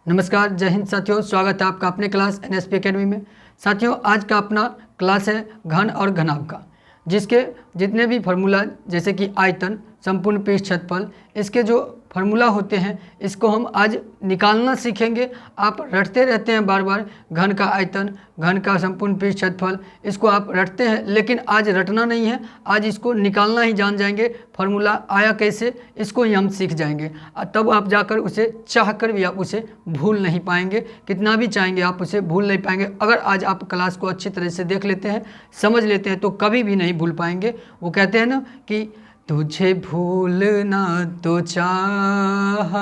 नमस्कार, जय हिंद साथियों। स्वागत है आपका अपने क्लास एनएसपी एकेडमी में। साथियों, आज का अपना क्लास है घन और घनाभ का, जिसके जितने भी फार्मूला जैसे कि आयतन, संपूर्ण पृष्ठ क्षेत्रफल, इसके जो फार्मूला होते हैं इसको हम आज निकालना सीखेंगे। आप रटते रहते हैं बार बार, घन का आयतन, घन का संपूर्ण पृष्ठ क्षेत्रफल, इसको आप रटते हैं, लेकिन आज रटना नहीं है, आज इसको निकालना ही जान जाएंगे। फार्मूला आया कैसे, इसको ही हम सीख जाएंगे। तब आप जाकर उसे चाह कर भी आप उसे भूल नहीं पाएंगे। कितना भी चाहेंगे आप उसे भूल नहीं पाएंगे। अगर आज आप क्लास को अच्छी तरह से देख लेते हैं, समझ लेते हैं, तो कभी भी नहीं भूल पाएंगे। वो कहते हैं ना कि तुझे भूलना तो चाहा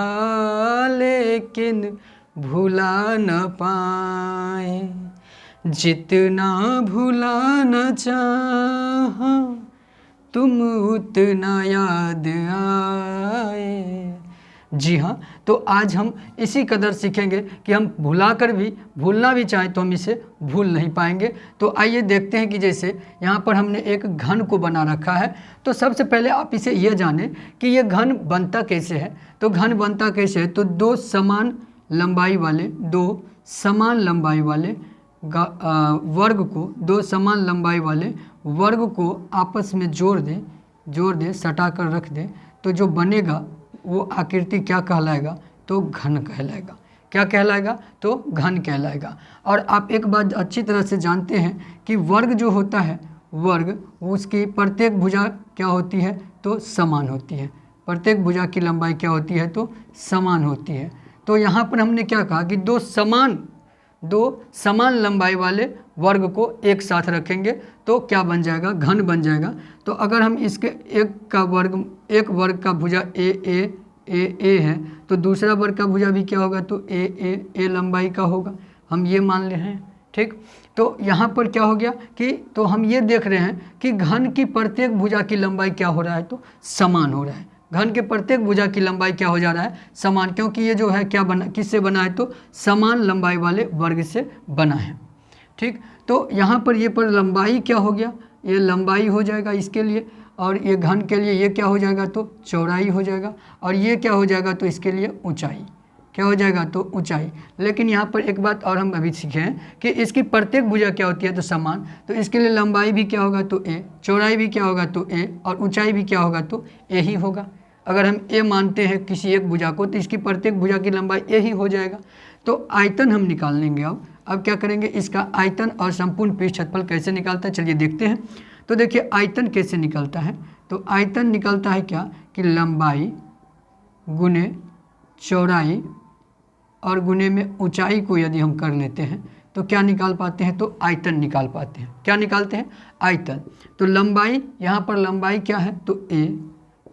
लेकिन भुला न पाए, जितना भुलाना चाहा तुम उतना याद आए। जी हाँ, तो आज हम इसी कदर सीखेंगे कि हम भुलाकर भी भूलना भी चाहें तो हम इसे भूल नहीं पाएंगे। तो आइए देखते हैं कि जैसे यहाँ पर हमने एक घन को बना रखा है, तो सबसे पहले आप इसे यह जानें कि यह घन बनता कैसे है। तो घन बनता कैसे है, तो दो समान लंबाई वाले वर्ग को, दो समान लंबाई वाले वर्ग को आपस में जोड़ दें, सटा कर रख दें, तो जो बनेगा वो आकृति क्या कहलाएगा, तो घन कहलाएगा। क्या कहलाएगा, तो घन कहलाएगा। और आप एक बात अच्छी तरह से जानते हैं कि वर्ग जो होता है, वर्ग उसकी प्रत्येक भुजा क्या होती है, तो समान होती है। प्रत्येक भुजा की लंबाई क्या होती है, तो समान होती है। तो यहाँ पर हमने क्या कहा कि दो समान लंबाई वाले वर्ग को एक साथ रखेंगे तो क्या बन जाएगा, घन बन जाएगा। तो अगर हम इसके एक वर्ग का भुजा ए है, तो दूसरा वर्ग का भुजा भी क्या होगा, तो ए लंबाई का होगा। हम ये मान ले हैं, ठीक। तो यहाँ पर क्या हो गया कि तो हम ये देख रहे हैं कि घन की प्रत्येक भुजा की लंबाई क्या हो रहा है, तो समान हो रहा है। घन के प्रत्येक भुजा की लंबाई क्या हो जा रहा है, समान, क्योंकि ये जो है क्या बना, किससे बना है, तो समान लंबाई वाले वर्ग से बना है, ठीक। तो यहाँ पर ये पर लंबाई क्या हो गया, ये लंबाई हो जाएगा इसके लिए, और ये घन के लिए ये क्या हो जाएगा, तो चौड़ाई हो जाएगा, और ये क्या हो जाएगा, तो इसके लिए ऊंचाई क्या हो जाएगा, तो ऊंचाई। लेकिन यहाँ पर एक बात और हम अभी सीखे हैं कि इसकी प्रत्येक भुजा क्या होती है, तो समान, तो इसके लिए लंबाई भी क्या होगा, तो ए, चौड़ाई भी क्या होगा, तो ए, और ऊंचाई भी क्या होगा, तो ए ही होगा। अगर हम ए मानते हैं किसी एक भुजा को, तो इसकी प्रत्येक भुजा की लंबाई ए ही हो जाएगा। तो आयतन हम निकाल लेंगे। अब क्या करेंगे, इसका आयतन और संपूर्ण पृष्ठ क्षेत्रफल कैसे निकालता है, चलिए देखते हैं। तो देखिए आयतन कैसे निकलता है, तो आयतन निकलता है क्या कि लंबाई गुने चौड़ाई और गुने में ऊंचाई को यदि हम कर लेते हैं तो क्या निकाल पाते हैं, तो आयतन निकाल पाते हैं। क्या निकालते हैं, आयतन। तो लंबाई, यहाँ पर लंबाई क्या है, तो ए,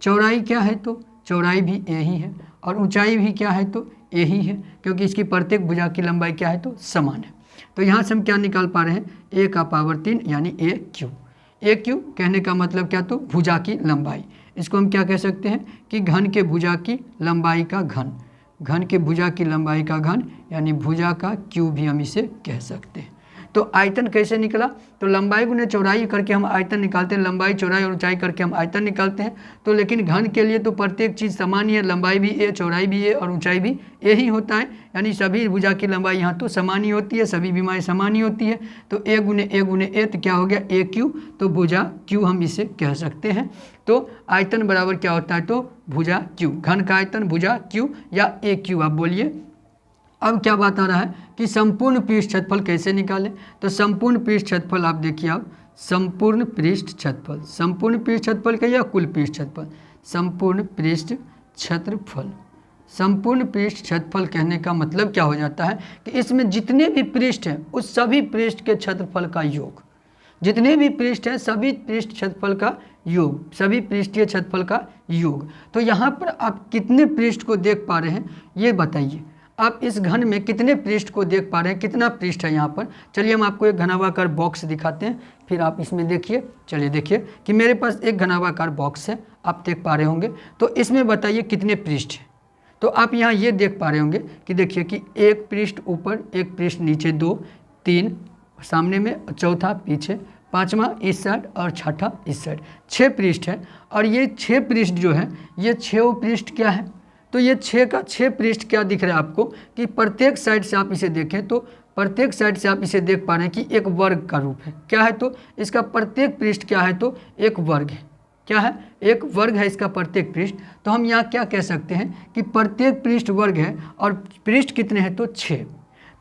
चौड़ाई क्या है, तो चौड़ाई भी ए ही है, और ऊंचाई भी क्या है, तो ए ही है, क्योंकि इसकी प्रत्येक भुजा की लंबाई क्या है, तो समान है। तो यहाँ से हम क्या निकाल पा रहे हैं, ए का पावर 3 यानी ए क्यू कहने का मतलब क्या, तो भुजा की लंबाई। इसको हम क्या कह सकते हैं कि घन के भुजा की लंबाई का घन के भुजा की लंबाई का घन, यानी भुजा का क्यू भी हम इसे कह सकते हैं। तो आयतन कैसे निकला, तो लंबाई गुने चौड़ाई करके हम आयतन निकालते हैं, लंबाई चौड़ाई और ऊंचाई करके हम आयतन निकालते हैं। तो लेकिन घन के लिए तो प्रत्येक चीज़ समान ही है, लंबाई भी ए, चौड़ाई भी ए और ऊंचाई भी ए ही होता है, यानी सभी भुजा की लंबाई यहाँ तो समान ही होती है, सभी भुजाएं समान ही होती है। तो ए गुने ए तो क्या हो गया, ए क्यू, तो भुजा क्यू हम इसे कह सकते हैं। तो आयतन बराबर क्या होता है, तो भुजा क्यू, घन का आयतन भुजा क्यू या ए क्यू आप बोलिए। अब क्या बात आ रहा है कि संपूर्ण पृष्ठ क्षेत्रफल कैसे निकालें, तो संपूर्ण पृष्ठ क्षेत्रफल आप देखिए, आप संपूर्ण पृष्ठ क्षेत्रफल का या कुल पृष्ठ क्षेत्रफल, संपूर्ण पृष्ठ क्षेत्रफल कहने का मतलब क्या हो जाता है कि इसमें जितने भी पृष्ठ हैं उस सभी पृष्ठ के क्षेत्रफल का योग, जितने भी पृष्ठ हैं सभी पृष्ठ क्षेत्रफल का योग, सभी पृष्ठीय क्षेत्रफल का योग। तो यहाँ पर आप कितने पृष्ठ को देख पा रहे हैं, ये बताइए। आप इस घन में कितने पृष्ठ को देख पा रहे हैं, कितना पृष्ठ है यहाँ पर। चलिए हम आपको एक घनाभाकार बॉक्स दिखाते हैं, फिर आप इसमें देखिए। चलिए देखिए कि मेरे पास एक घनाभाकार बॉक्स है, आप देख पा रहे होंगे। तो इसमें बताइए कितने पृष्ठ हैं। तो आप यहाँ ये देख पा रहे होंगे कि देखिए कि एक पृष्ठ ऊपर, एक पृष्ठ नीचे, 2 3 सामने में, चौथा पीछे, पांचवा इस साइड और छठा इस साइड, 6 पृष्ठ है। और ये 6 पृष्ठ जो है, ये 6 पृष्ठ क्या है, तो ये 6 का 6 पृष्ठ क्या दिख रहा है आपको कि प्रत्येक साइड से आप इसे देखें तो प्रत्येक साइड से आप इसे देख पा रहे हैं कि एक वर्ग का रूप है। क्या है तो इसका प्रत्येक पृष्ठ क्या है तो एक वर्ग है। क्या है, एक वर्ग है इसका प्रत्येक पृष्ठ। तो हम यहाँ क्या कह सकते हैं कि प्रत्येक पृष्ठ वर्ग है और पृष्ठ कितने हैं तो 6।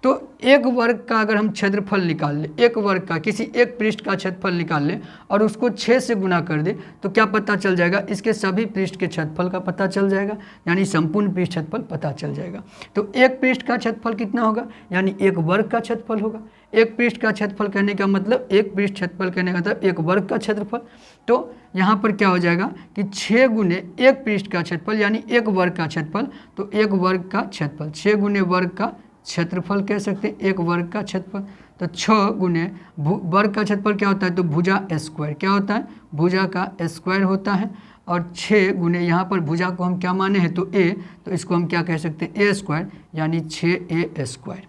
तो एक वर्ग का अगर हम क्षेत्रफल निकाल लें, एक वर्ग का किसी एक पृष्ठ का क्षेत्रफल निकाल लें और उसको 6 से गुना कर दें तो क्या पता चल जाएगा, इसके सभी पृष्ठ के क्षेत्रफल का पता चल जाएगा, यानी संपूर्ण पृष्ठ क्षेत्रफल पता चल जाएगा। तो एक पृष्ठ का क्षेत्रफल कितना होगा, यानी एक वर्ग का क्षेत्रफल होगा। एक पृष्ठ का क्षेत्रफल कहने का मतलब एक पृष्ठ क्षेत्रफल कहने का मतलब एक वर्ग का क्षेत्रफल। तो यहाँ पर क्या हो जाएगा कि 6 गुने एक पृष्ठ का क्षेत्रफल यानी एक वर्ग का क्षेत्रफल, तो एक वर्ग का क्षेत्रफल 6 गुने वर्ग का क्षेत्रफल कह सकते हैं, एक वर्ग का क्षेत्रफल। तो 6 गुने वर्ग का क्षेत्रफल क्या होता है तो भुजा स्क्वायर, क्या होता है भुजा का स्क्वायर होता है। और 6 गुने यहाँ पर भुजा को हम क्या माने हैं तो ए, तो इसको हम क्या कह सकते हैं ए स्क्वायर, यानी 6a स्क्वायर,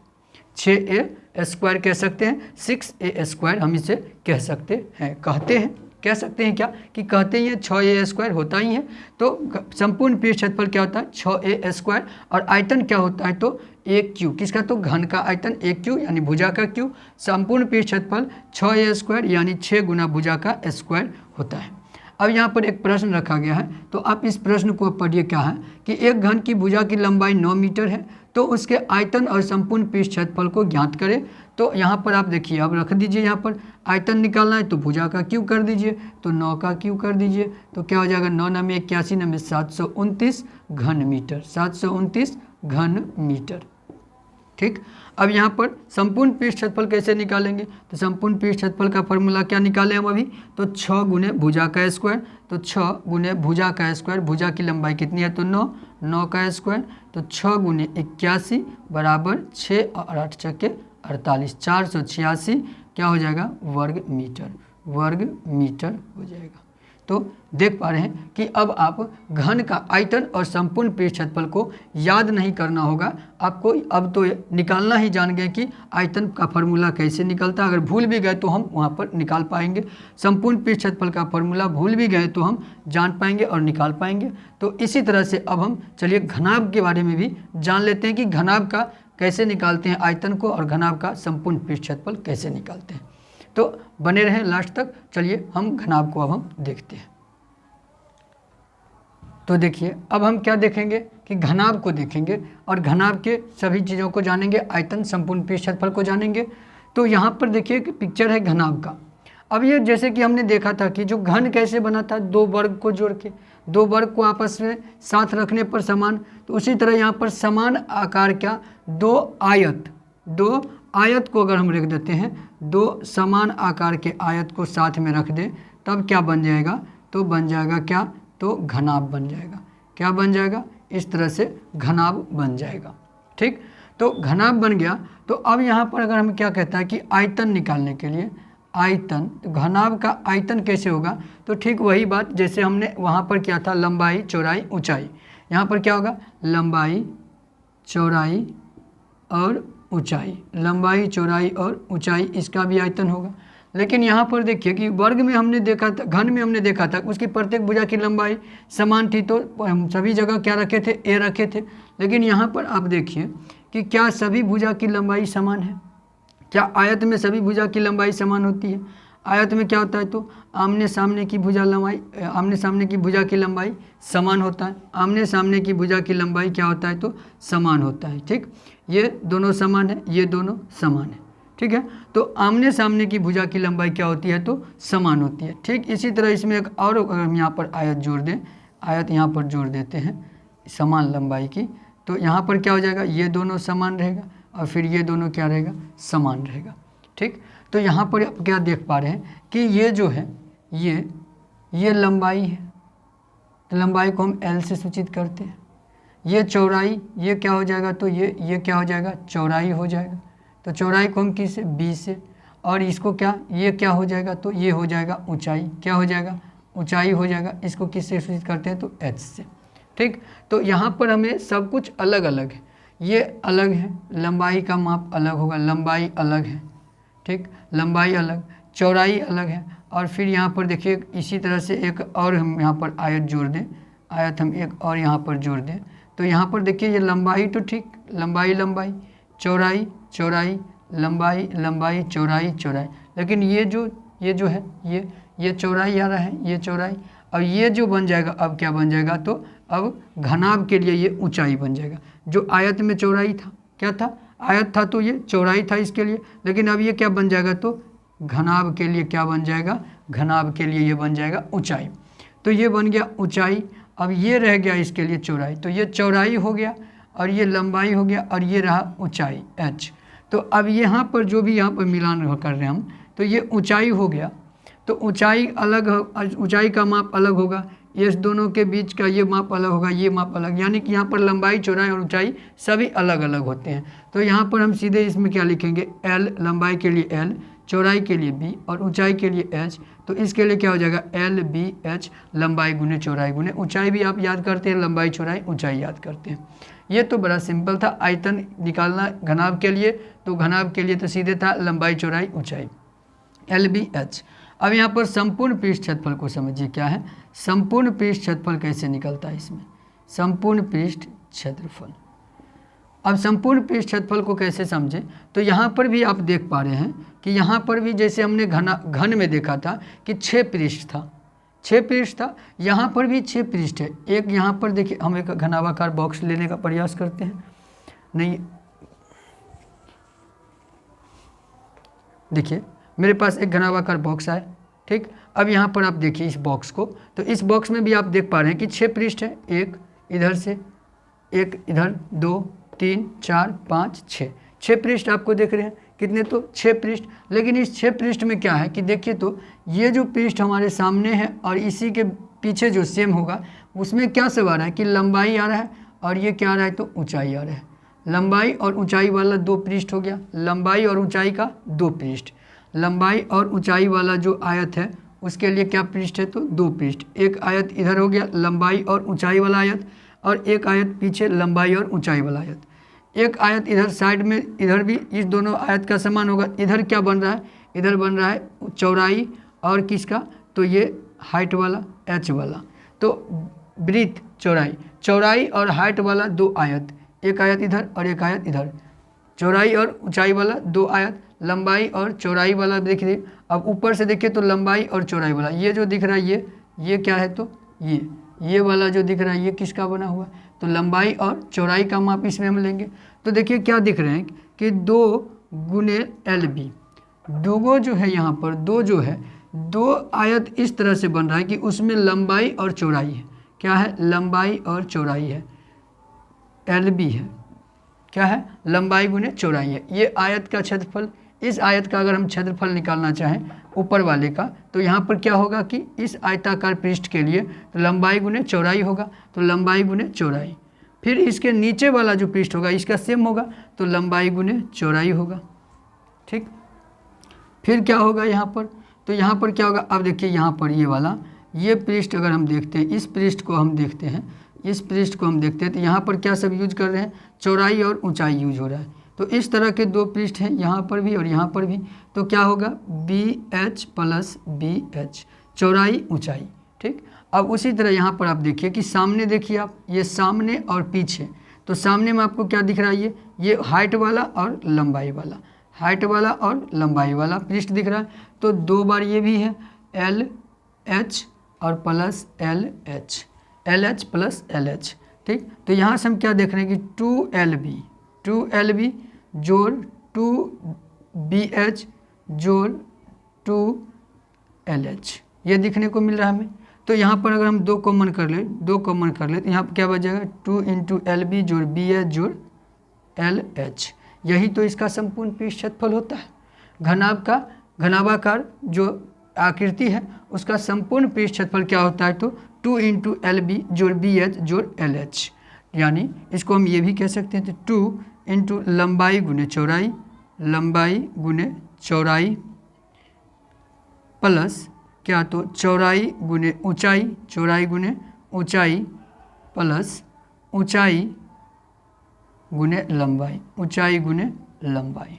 6a स्क्वायर कह सकते हैं, 6a स्क्वायर हम इसे कह सकते हैं, कहते हैं, कह सकते हैं क्या कि कहते ही हैं 6a स्क्वायर होता ही है। तो संपूर्ण पृष्ठ क्षेत्रफल क्या होता है 6a स्क्वायर और आयतन क्या होता है तो एक क्यू, किसका तो घन का आयतन एक क्यू यानी भुजा का क्यू। संपूर्ण पृष्ठ क्षेत्रफल 6a स्क्वायर यानी 6 गुना भुजा का स्क्वायर होता है। अब यहाँ पर एक प्रश्न रखा गया है, तो आप इस प्रश्न को पढ़िए। क्या है कि एक घन की भुजा की लंबाई 9 मीटर है, तो उसके आयतन और संपूर्ण पृष्ठ क्षेत्रफल को ज्ञात करें। तो यहाँ पर आप देखिए, अब रख दीजिए, यहाँ पर आयतन निकालना है तो भुजा का क्यू कर दीजिए, तो 9 का क्यू कर दीजिए, तो क्या हो जाएगा 9 9 81 9 729 घन मीटर, 729 घन मीटर। ठीक, अब यहाँ पर संपूर्ण पृष्ठ क्षेत्रफल कैसे निकालेंगे, तो संपूर्ण पृष्ठ क्षेत्रफल का फॉर्मूला क्या निकालें हम अभी, तो 6 गुने भुजा का स्क्वायर, तो 6 गुने भुजा का स्क्वायर, भुजा की लंबाई कितनी है तो 9, 9 का स्क्वायर, तो 6 गुने 81 बराबर 6 और 8 छक्के 48, 486 क्या हो जाएगा वर्ग मीटर, वर्ग मीटर हो जाएगा। तो देख पा रहे हैं कि अब आप घन का आयतन और संपूर्ण पृष्ठ क्षेत्रफल को याद नहीं करना होगा आपको, अब तो निकालना ही जान गए कि आयतन का फॉर्मूला कैसे निकलता है। अगर भूल भी गए तो हम वहाँ पर निकाल पाएंगे, संपूर्ण पृष्ठ क्षेत्रफल का फॉर्मूला भूल भी गए तो हम जान पाएंगे और निकाल पाएंगे। तो इसी तरह से अब हम चलिए घनाभ के बारे में भी जान लेते हैं कि घनाभ का कैसे निकालते हैं आयतन को और घनाभ का संपूर्ण पृष्ठ क्षेत्रफल कैसे निकालते हैं। तो बने रहें लास्ट तक। चलिए हम घनाभ को अब हम देखते हैं। तो देखिए अब हम क्या देखेंगे कि घनाभ को देखेंगे और घनाभ के सभी चीज़ों को जानेंगे, आयतन संपूर्ण पृष्ठ क्षेत्रफल को जानेंगे। तो यहाँ पर देखिए कि पिक्चर है घनाभ का। अब ये जैसे कि हमने देखा था कि जो घन कैसे बना था, दो वर्ग को जोड़ के, दो वर्ग को आपस में साथ रखने पर समान, तो उसी तरह यहाँ पर समान आकार क्या दो आयत को अगर हम रख देते हैं, दो समान आकार के आयत को साथ में रख दें तब क्या बन जाएगा, तो बन जाएगा क्या तो घनाभ बन जाएगा। क्या बन जाएगा, इस तरह से घनाभ बन जाएगा। ठीक, तो घनाभ बन गया। तो अब यहाँ पर अगर हम क्या कहता है कि आयतन निकालने के लिए आयतन, घनाभ का आयतन कैसे होगा, तो ठीक वही बात जैसे हमने वहाँ पर किया था, लंबाई चौड़ाई ऊंचाई। यहाँ पर क्या होगा लंबाई चौड़ाई और ऊंचाई, लंबाई चौड़ाई और ऊंचाई, इसका भी आयतन होगा। लेकिन यहाँ पर देखिए कि वर्ग में हमने देखा था, घन में हमने देखा था उसकी प्रत्येक भुजा की लंबाई समान थी, तो हम सभी जगह क्या रखे थे ए रखे थे। लेकिन यहाँ पर आप देखिए कि क्या सभी भुजा की लंबाई समान है, क्या आयत में सभी भुजा की लंबाई समान होती है। आयत में क्या होता है तो आमने सामने की भुजा लंबाई, आमने सामने की भुजा की लंबाई समान होता है, आमने सामने की भुजा की लंबाई क्या होता है तो समान होता है। ठीक, ये दोनों समान है, ये दोनों समान है। ठीक है, तो आमने सामने की भुजा की लंबाई क्या होती है तो समान होती है। ठीक, इसी तरह इसमें एक और हम यहाँ पर आयत जोड़ दें, आयत यहाँ पर जोड़ देते हैं समान लंबाई की, तो यहाँ पर क्या हो जाएगा ये दोनों समान रहेगा और फिर ये दोनों क्या रहेगा समान रहेगा। ठीक, तो यहाँ पर आप क्या देख पा रहे हैं कि ये जो है ये लंबाई है, तो लंबाई को हम L से सूचित करते हैं। ये चौड़ाई, ये क्या हो जाएगा तो ये क्या हो जाएगा चौड़ाई हो जाएगा, तो चौड़ाई को हम किस से B से, और इसको क्या ये क्या हो जाएगा तो ये हो जाएगा ऊंचाई, क्या हो जाएगा ऊंचाई हो जाएगा, इसको किस से सूचित करते हैं तो H से। ठीक, तो यहाँ पर हमें सब कुछ अलग अलग है, ये अलग है, लंबाई का माप अलग होगा, लंबाई अलग है। ठीक, लंबाई अलग, चौड़ाई अलग है। और फिर यहाँ पर देखिए इसी तरह से एक और हम यहाँ पर आयत जोड़ दें, आयत हम एक और यहाँ पर जोड़ दें, तो यहाँ पर देखिए ये लंबाई तो ठीक, लंबाई लंबाई, चौड़ाई चौड़ाई, लंबाई लंबाई, चौड़ाई चौड़ाई, लेकिन ये जो है ये चौड़ाई आ रहा है, ये चौड़ाई। और ये जो बन जाएगा अब क्या बन जाएगा, तो अब घनाभ के लिए ये ऊंचाई बन जाएगा। जो आयत में चौड़ाई था, क्या था, आयत था तो ये चौड़ाई था इसके लिए, लेकिन अब ये क्या बन जाएगा, तो घनाभ के लिए क्या बन जाएगा, घनाभ के लिए ये बन जाएगा ऊंचाई। तो ये बन गया ऊंचाई। अब ये रह गया इसके लिए चौड़ाई, तो ये चौड़ाई हो गया और ये लंबाई हो गया और ये रहा ऊंचाई h। तो अब यहाँ पर जो भी यहाँ पर मिलान कर रहे हैं हम, तो ये ऊंचाई हो गया। तो ऊंचाई अलग, ऊंचाई का माप अलग होगा, ये दोनों के बीच का ये माप अलग होगा, ये माप अलग, यानी कि यहाँ पर लंबाई चौड़ाई और ऊंचाई सभी अलग अलग होते हैं। तो यहाँ पर हम सीधे इसमें क्या लिखेंगे, l, लंबाई के लिए l, चौड़ाई के लिए b और ऊंचाई के लिए h। तो इसके लिए क्या हो जाएगा, l b h, लंबाई गुने चौड़ाई गुने ऊंचाई भी आप याद करते हैं, लंबाई चौड़ाई ऊंचाई याद करते हैं। ये तो बड़ा सिंपल था आयतन निकालना घनाभ के लिए, तो घनाभ के लिए तो सीधे था लंबाई चौड़ाई ऊंचाई, l b h। अब यहाँ पर संपूर्ण पृष्ठ क्षेत्रफल को समझिए क्या है, संपूर्ण पृष्ठ क्षेत्रफल कैसे निकलता है इसमें, संपूर्ण पृष्ठ क्षेत्रफल। अब संपूर्ण पृष्ठ क्षेत्रफल को कैसे समझें, तो यहाँ पर भी आप देख पा रहे हैं कि यहाँ पर भी जैसे हमने घन में देखा था कि 6 पृष्ठ था, 6 पृष्ठ था, यहाँ पर भी 6 पृष्ठ है। एक यहाँ पर देखिए, हम एक घनाभाकार बॉक्स लेने का प्रयास करते हैं, नहीं देखिए मेरे पास एक घनाभाकार बॉक्स है, ठीक। अब यहाँ पर आप देखिए इस बॉक्स को, तो इस बॉक्स में भी आप देख पा रहे हैं कि 6 पृष्ठ है, एक इधर से, एक इधर, 2 3 4 5 6, 6 पृष्ठ आपको देख रहे हैं कितने, तो 6 पृष्ठ। लेकिन इस 6 पृष्ठ में क्या है कि देखिए, तो ये जो पृष्ठ हमारे सामने है और इसी के पीछे जो सेम होगा उसमें क्या सब आ रहा है कि लंबाई आ रहा है और ये क्या आ रहा है, तो ऊंचाई आ रहा है। लंबाई और ऊंचाई वाला 2 पृष्ठ हो गया, लंबाई और ऊंचाई का 2 पृष्ठ। लंबाई और ऊंचाई वाला जो आयत है उसके लिए क्या पृष्ठ है, तो 2 पृष्ठ। एक आयत इधर हो गया लंबाई और ऊंचाई वाला आयत, और एक आयत पीछे लंबाई और ऊंचाई वाला आयत। एक आयत इधर साइड में, इधर भी इस दोनों आयत का समान होगा। इधर क्या बन रहा है, इधर बन रहा है चौड़ाई और किसका, तो ये हाइट वाला h वाला। तो ब्रीथ चौड़ाई, चौड़ाई और हाइट वाला 2 आयत, एक आयत इधर और एक आयत इधर, चौड़ाई और ऊंचाई वाला 2 आयत, लंबाई और चौड़ाई वाला देखिए। अब ऊपर से देखिए तो लंबाई और चौड़ाई वाला ये जो दिख रहा है ये क्या है, तो ये वाला जो दिख रहा है ये किसका बना हुआ है, तो लंबाई और चौड़ाई का माप इसमें हम लेंगे। तो देखिए क्या दिख रहे हैं कि 2 गुने LB, 2 जो है यहाँ पर 2 जो है 2 आयत इस तरह से बन रहा है कि उसमें लंबाई और चौड़ाई है, क्या है, लंबाई और चौड़ाई है, LB है, क्या है, लंबाई गुने चौड़ाई है। ये आयत का क्षेत्रफल, इस आयत का अगर हम क्षेत्रफल निकालना चाहें ऊपर वाले का, तो यहाँ पर क्या होगा कि इस आयताकार पृष्ठ के लिए तो लंबाई गुने चौड़ाई होगा, तो लंबाई गुने चौड़ाई। फिर इसके नीचे वाला जो पृष्ठ होगा इसका सेम होगा, तो लंबाई गुने चौड़ाई होगा, ठीक। फिर क्या होगा यहाँ पर, तो यहाँ पर क्या होगा, अब देखिए यहाँ पर ये वाला ये पृष्ठ अगर हम देखते हैं, इस पृष्ठ को हम देखते हैं, इस पृष्ठ को हम देखते हैं, तो यहाँ पर क्या सब यूज कर रहे हैं, चौड़ाई और ऊंचाई यूज हो रहा है। तो इस तरह के 2 पृष्ठ हैं यहाँ पर भी और यहाँ पर भी, तो क्या होगा BH प्लस BH, चौड़ाई ऊंचाई, ठीक। अब उसी तरह यहाँ पर आप देखिए कि सामने देखिए आप, ये सामने और पीछे, तो सामने में आपको क्या दिख रहा है, ये हाइट वाला और लंबाई वाला, हाइट वाला और लंबाई वाला पृष्ठ दिख रहा है। तो 2 बार ये भी है LH और plus LH, LH plus LH, ठीक। तो यहाँ से हम क्या देख रहे हैं कि 2LB जोड़ 2BH जोड़ 2LH, ये दिखने को मिल रहा है हमें। तो यहाँ पर अगर हम 2 कॉमन कर ले तो यहाँ पर क्या बच जाएगा, 2 × LB जोड़ BH जोड़ LH। यही तो इसका संपूर्ण पृष्ठ क्षेत्रफल होता है। घनाभ का, घनाभाकार जो आकृति है उसका संपूर्ण पृष्ठ क्षेत्रफल क्या होता है, तो 2 × LB जोड़ BH जोड़ LH। यानी इसको हम ये भी कह सकते हैं, तो 2 × लंबाई गुने चौड़ाई, लंबाई गुने चौड़ाई प्लस क्या, तो चौड़ाई गुने ऊंचाई, चौड़ाई गुने ऊंचाई प्लस ऊंचाई गुने लंबाई, ऊंचाई गुने लंबाई।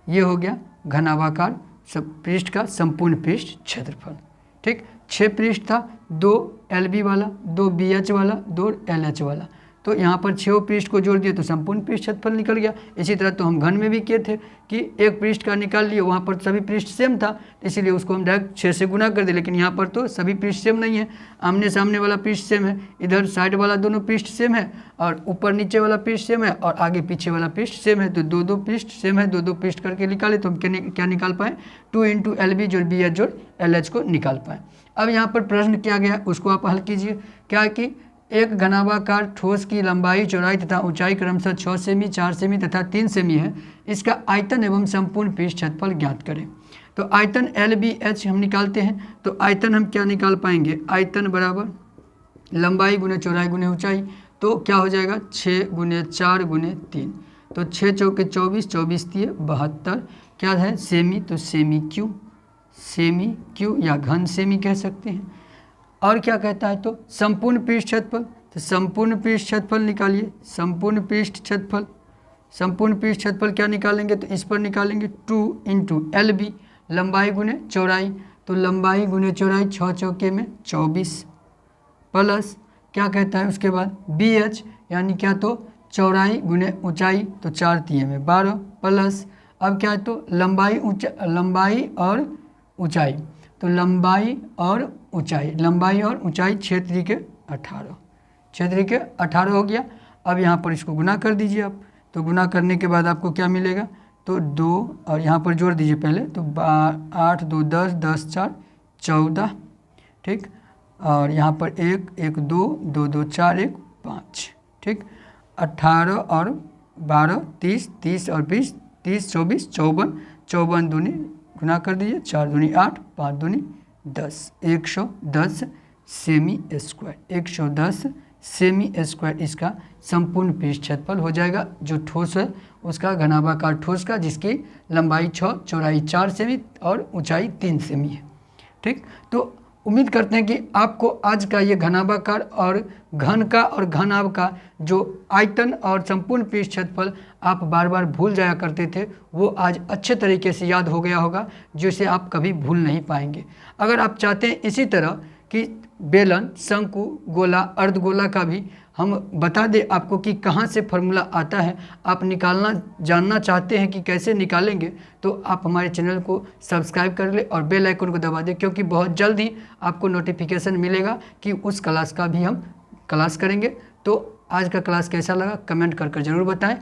ये हो गया घनाभाकार सब पृष्ठ का संपूर्ण पृष्ठ क्षेत्रफल, ठीक। 6 पृष्ठ था, 2 LB वाला, 2 BH वाला, 2 LH वाला। तो यहाँ पर 6 पृष्ठ को जोड़ दिए तो संपूर्ण पृष्ठ क्षेत्रफल निकल गया। इसी तरह तो हम घन में भी किए थे कि एक पृष्ठ का निकाल लिए, वहाँ पर सभी पृष्ठ सेम था इसीलिए उसको हम डायरेक्ट 6 से गुना कर दिए, लेकिन यहाँ पर तो सभी पृष्ठ सेम नहीं है, आमने सामने वाला पृष्ठ सेम है, इधर साइड वाला दोनों पृष्ठ सेम है और ऊपर नीचे वाला पृष्ठ सेम है और आगे पीछे वाला पृष्ठ सेम है, तो दो पृष्ठ सेम है, दो पृष्ठ करके निकाले तो हम क्या निकाल पाए 2 × LB जोड़ BH जोड़ LH को निकाल पाए। अब यहाँ पर प्रश्न किया गया उसको आप हल कीजिए। क्या कि एक घनाभाकार ठोस की लंबाई, चौड़ाई तथा ऊंचाई क्रमशः 6 सेमी, 4 सेमी तथा 3 सेमी है, इसका आयतन एवं संपूर्ण पृष्ठ क्षेत्रफल ज्ञात करें। तो आयतन LBH हम निकालते हैं, तो आयतन हम क्या निकाल पाएंगे, आयतन बराबर लंबाई गुने चौड़ाई गुने ऊंचाई, तो क्या हो जाएगा 6 × 4 × 3, तो 6 चौके 24, 24 तिये 72, क्या है सेमी, तो सेमी क्यू या घन सेमी कह सकते हैं। और क्या कहता है, तो संपूर्ण पृष्ठ क्षेत्रफल, तो संपूर्ण पृष्ठ क्षेत्रफल निकालिए, संपूर्ण पृष्ठ क्षेत्रफल क्या निकालेंगे, तो इस पर निकालेंगे 2 × LB लंबाई गुने चौड़ाई, तो लंबाई गुने चौड़ाई 6 चौके में 24 प्लस क्या कहता है उसके बाद BH यानी क्या, तो चौड़ाई गुने ऊंचाई, तो 4 तिये में 12 प्लस अब क्या है, तो लंबाई और ऊंचाई, तो लंबाई और ऊंचाई 6 त्रिके 18 हो गया। अब यहाँ पर इसको गुना कर दीजिए आप, तो गुना करने के बाद आपको क्या मिलेगा, तो 2 और यहाँ पर जोड़ दीजिए पहले, तो 8 2 10, 10 4 14, ठीक, और यहाँ पर 1 1 2 2 2 4 1 5, ठीक, 18 और 12 30, 30 और 20 30 24 54 दूनी गुना कर दीजिए, 4 दूनी 8 5 दूनी 10, 110 सेमी स्क्वायर, 110 सेमी स्क्वायर इसका संपूर्ण पृष्ठ क्षेत्रफल हो जाएगा, जो ठोस है उसका घनाभाकार ठोस का, जिसकी लंबाई 6 चौड़ाई 4 सेमी और ऊंचाई 3 सेमी है। ठीक, तो उम्मीद करते हैं कि आपको आज का ये घनाभाकार और घन का और घनाभ का जो आयतन और संपूर्ण पृष्ठ क्षेत्रफल आप बार बार भूल जाया करते थे, वो आज अच्छे तरीके से याद हो गया होगा, जिसे आप कभी भूल नहीं पाएंगे। अगर आप चाहते हैं इसी तरह कि बेलन, शंकु, गोला, अर्धगोला का भी हम बता दें आपको कि कहाँ से फार्मूला आता है, आप निकालना जानना चाहते हैं कि कैसे निकालेंगे, तो आप हमारे चैनल को सब्सक्राइब कर ले और बेल आइकन को दबा दें, क्योंकि बहुत जल्द ही आपको नोटिफिकेशन मिलेगा कि उस क्लास का भी हम क्लास करेंगे। तो आज का क्लास कैसा लगा कमेंट कर ज़रूर बताएं।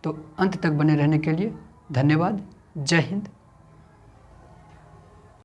तो अंत तक बने रहने के लिए धन्यवाद। जय हिंद।